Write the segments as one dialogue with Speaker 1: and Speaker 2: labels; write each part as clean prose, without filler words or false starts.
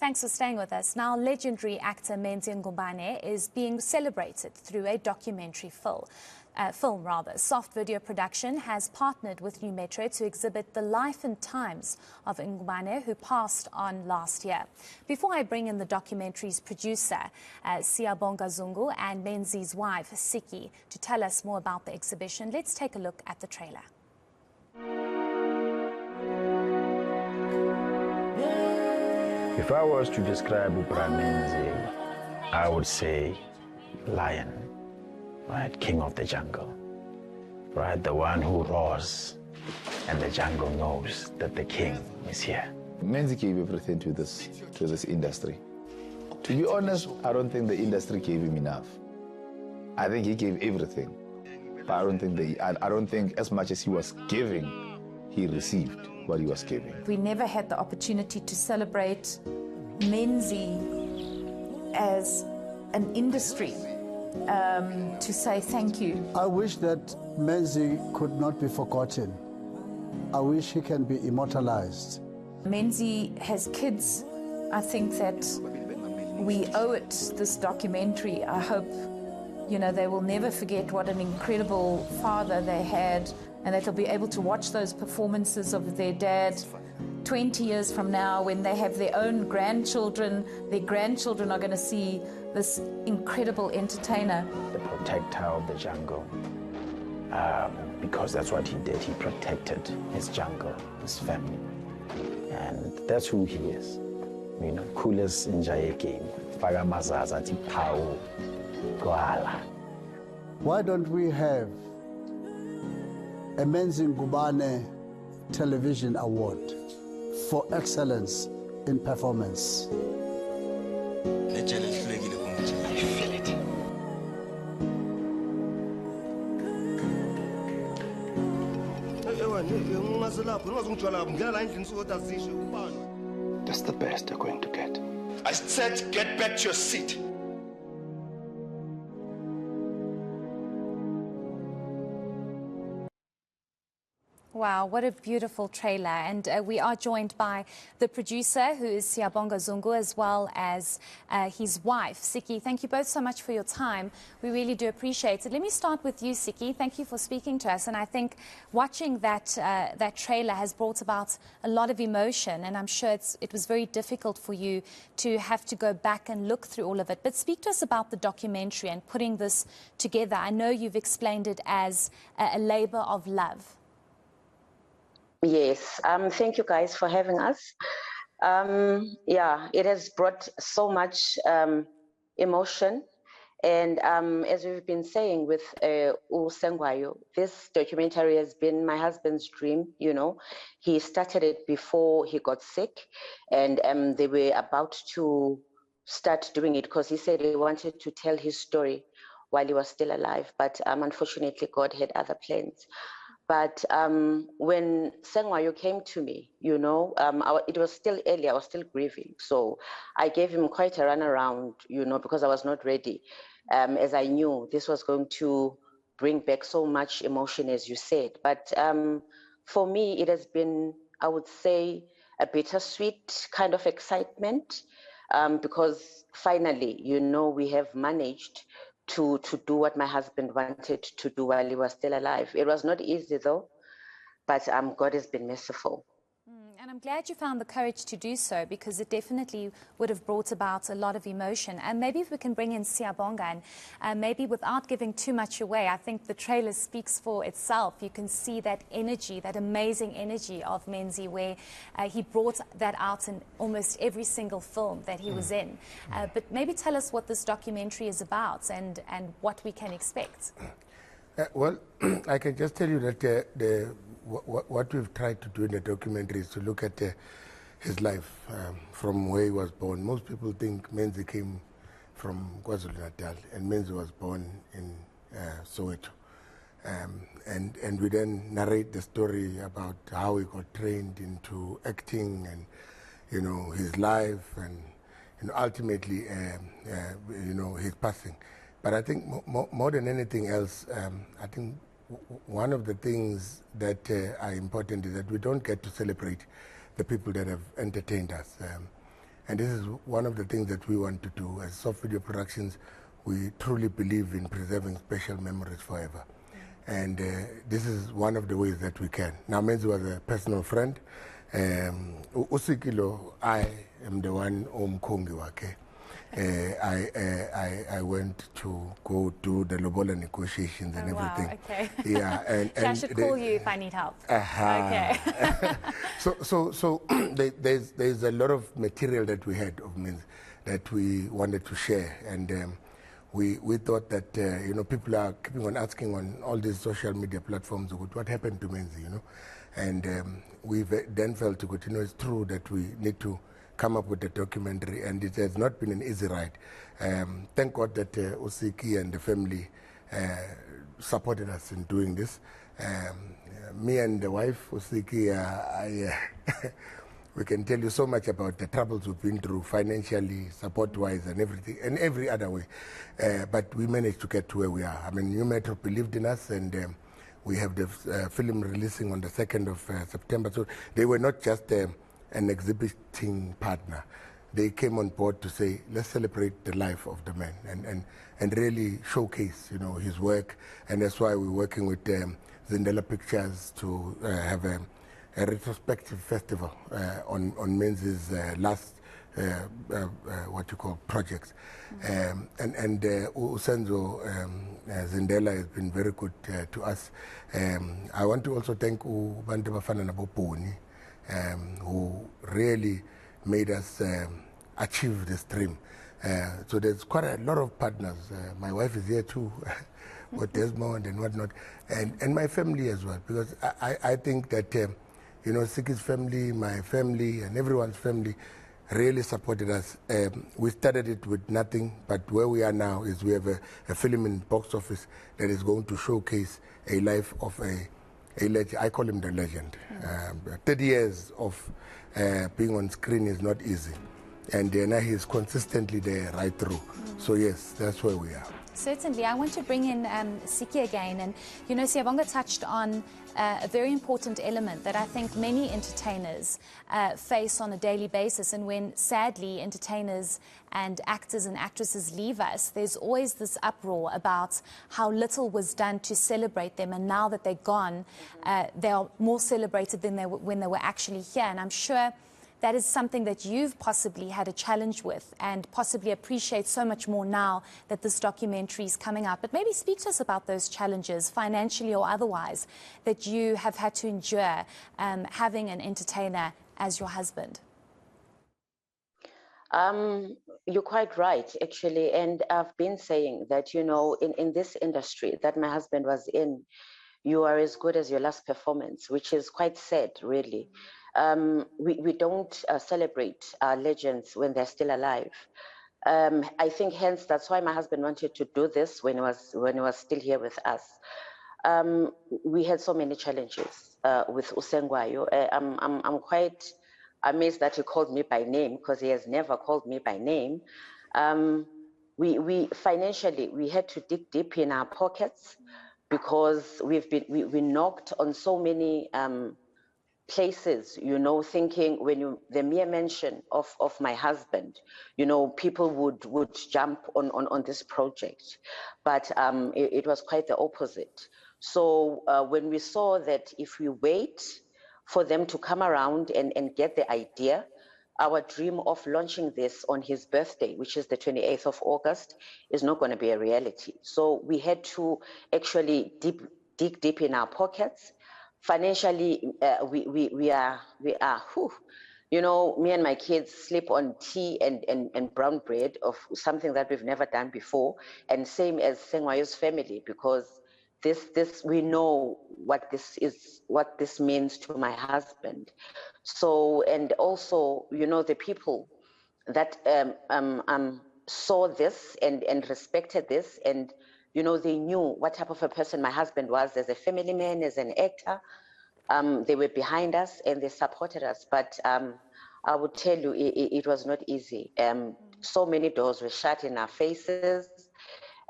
Speaker 1: Thanks for staying with us. Now, legendary actor Menzi Ngubane is being celebrated through a documentary film. Soft Video Production has partnered with New Metro to exhibit the life and times of Ngubane, who passed on last year. Before I bring in the documentary's producer, Siyabonga Zungu, and Menzi's wife, Siki, to tell us more about the exhibition, let's take a look at the trailer.
Speaker 2: If I was to describe Menzi, I would say lion, right? King of the jungle, right? The one who roars and the jungle knows that the king is here.
Speaker 3: Menzi gave everything to this industry. To be honest, I don't think the industry gave him enough. I think he gave everything, but I don't think as much as he was giving, he received what he was giving.
Speaker 4: We never had the opportunity to celebrate Menzi as an industry, to say thank you.
Speaker 5: I wish that Menzi could not be forgotten. I wish he can be immortalized.
Speaker 4: Menzi has kids. I think that we owe it this documentary. I hope, they will never forget what an incredible father they had, and that they'll be able to watch those performances of their dad 20 years from now when they have their own grandchildren. Their grandchildren are going to see this incredible entertainer.
Speaker 2: The protector of the jungle, because that's what he did. He protected his jungle, his family. And that's who he is. Coolest in Jaye game. Fagamazazati Pau Goala.
Speaker 5: Why don't we have a Menzi Ngubane Television Award for excellence in performance?
Speaker 2: I feel it.
Speaker 6: That's the best they're going to get.
Speaker 7: I said get back to your seat.
Speaker 1: Wow, what a beautiful trailer. And we are joined by the producer, who is Siyabonga Zungu, as well as his wife, Siki. Thank you both so much for your time. We really do appreciate it. Let me start with you, Siki. Thank you for speaking to us. And I think watching that trailer has brought about a lot of emotion. And I'm sure it was very difficult for you to have to go back and look through all of it. But speak to us about the documentary and putting this together. I know you've explained it as a labor of love.
Speaker 8: Yes, thank you guys for having us. It has brought so much emotion. And as we've been saying with Sengwayo, this documentary has been my husband's dream. He started it before he got sick, and they were about to start doing it because he said he wanted to tell his story while he was still alive. But unfortunately, God had other plans. But when Sengwayo came to me, it was still early, I was still grieving. So I gave him quite a runaround, because I was not ready, as I knew this was going to bring back so much emotion, as you said. But for me, it has been, I would say, a bittersweet kind of excitement, because finally, we have managed to do what my husband wanted to do while he was still alive. It was not easy though, but God has been merciful.
Speaker 1: And I'm glad you found the courage to do so, because it definitely would have brought about a lot of emotion. And maybe if we can bring in Siyabonga, and maybe without giving too much away, I think the trailer speaks for itself. You can see that energy, that amazing energy of Menzi, where he brought that out in almost every single film that he was in. But maybe tell us what this documentary is about and what we can expect.
Speaker 9: Well, I can just tell you that what we've tried to do in the documentary is to look at his life from where he was born. Most people think Menzi came from KwaZulu-Natal, and Menzi was born in Soweto. And we then narrate the story about how he got trained into acting and, his life and ultimately, his passing. But I think more than anything else, I think one of the things that are important is that we don't get to celebrate the people that have entertained us. And this is one of the things that we want to do. As Soft Video Productions, we truly believe in preserving special memories forever. And this is one of the ways that we can. Now, Menzi was a personal friend. Usikilo, I am the one omkongi wake. I went to go do the lobola negotiations and everything.
Speaker 1: Wow, okay.
Speaker 9: Yeah, and
Speaker 1: I should call you if I need help.
Speaker 9: Okay. So there's a lot of material that we had of Menzi that we wanted to share, and we thought that people are keeping on asking on all these social media platforms what happened to Menzi, and we then felt to continue. It's true that we need to come up with a documentary, and it has not been an easy ride. Thank God that Osiki and the family supported us in doing this. Me and the wife, Osiki, we can tell you so much about the troubles we've been through financially, support-wise, and everything, and every other way. But we managed to get to where we are. I mean, New Metro believed in us, and we have the film releasing on the 2nd of September. So they were not just an exhibiting partner. They came on board to say, let's celebrate the life of the man and really showcase, his work. And that's why we're working with Zindela Pictures to have a retrospective festival on Menzi's last projects. And Usenzo Zindela has been very good to us. I want to also thank Bantu Bafana Naboponi, who really made us achieve this dream. So there's quite a lot of partners. My wife is here too, with Desmond and whatnot, and my family as well, because I think that Siki's family, my family, and everyone's family really supported us. We started it with nothing, but where we are now is we have a film in box office that is going to showcase a life of a legend. I call him the legend. 30 years of being on screen is not easy, and now he's consistently there right through. So yes, that's where we are.
Speaker 1: Certainly. I want to bring in Siki again, and Siyabonga touched on a very important element that I think many entertainers face on a daily basis, and when sadly entertainers and actors and actresses leave us, there's always this uproar about how little was done to celebrate them, and now that they're gone, they are more celebrated than when they were actually here. And I'm sure that is something that you've possibly had a challenge with and possibly appreciate so much more now that this documentary is coming out. But maybe speak to us about those challenges, financially or otherwise, that you have had to endure having an entertainer as your husband.
Speaker 8: You're quite right, actually. And I've been saying that, in this industry that my husband was in, you are as good as your last performance, which is quite sad, really. We don't celebrate our legends when they're still alive. I think hence that's why my husband wanted to do this when he was still here with us. We had so many challenges with Usengwayo. I'm quite amazed that he called me by name, because he has never called me by name. We financially, we had to dig deep in our pockets, because we knocked on so many places, thinking when the mere mention of my husband, people would jump on this project. But it was quite the opposite. So when we saw that if we wait for them to come around and get the idea, our dream of launching this on his birthday, which is the 28th of August, is not going to be a reality. So we had to actually dig deep in our pockets. Financially, we are whew. Me and my kids sleep on tea and brown bread, of something that we've never done before, and same as Sengwayo's family, because this we know what this means to my husband. So, and also, the people that saw this and respected this, and they knew what type of a person my husband was as a family man, as an actor. They were behind us and they supported us. But I would tell you, it was not easy. So many doors were shut in our faces.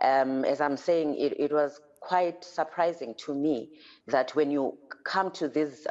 Speaker 8: As I'm saying, it was quite surprising to me that when you come to these,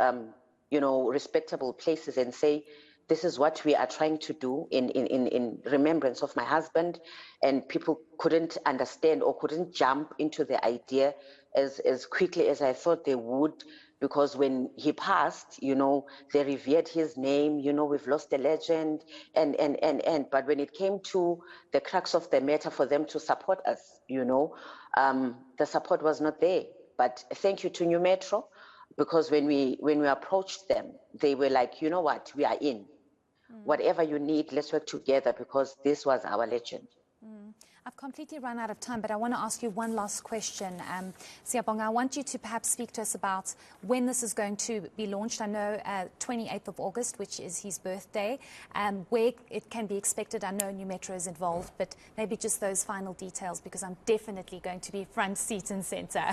Speaker 8: respectable places and say, this is what we are trying to do in remembrance of my husband, and people couldn't understand or couldn't jump into the idea as quickly as I thought they would, because when he passed, they revered his name, we've lost a legend, but when it came to the crux of the matter for them to support us, the support was not there. But thank you to New Metro, because when we approached them, they were like, you know what, we are in. Whatever you need, let's work together, because this was our legend.
Speaker 1: I've completely run out of time, but I want to ask you one last question. Siyabonga, I want you to perhaps speak to us about when this is going to be launched. I know 28th of August, which is his birthday, where it can be expected. I know New Metro is involved, but maybe just those final details, because I'm definitely going to be front seat and center.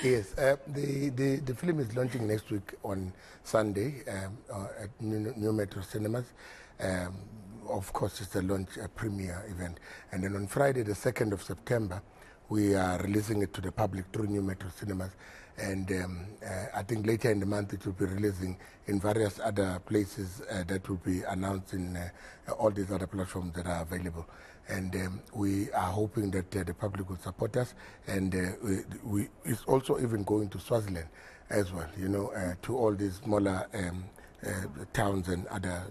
Speaker 9: Yes, the film is launching next week on Sunday at New Metro Cinemas. Of course, it's a launch premiere event. And then on Friday, the 2nd of September, we are releasing it to the public through New Metro Cinemas. And I think later in the month, it will be releasing in various other places that will be announced in all these other platforms that are available. And we are hoping that the public will support us. And it's also even going to Swaziland as well, to all these smaller towns and other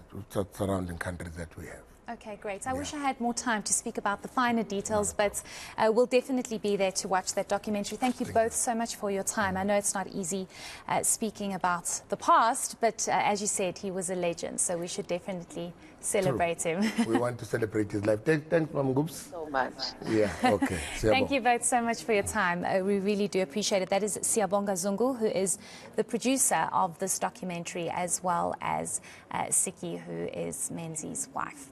Speaker 9: surrounding countries that we have.
Speaker 1: Okay, great. I wish I had more time to speak about the finer details, but we'll definitely be there to watch that documentary. Thank you both so much for your time. I know it's not easy speaking about the past, but as you said, he was a legend, so we should definitely celebrate him.
Speaker 9: We want to celebrate his life. Thanks, Mom Goops.
Speaker 8: So much.
Speaker 9: Yeah, okay.
Speaker 1: Thank you both so much for your time. We really do appreciate it. That is Siyabonga Zungu, who is the producer of this documentary, as well as Siki, who is Menzi's wife.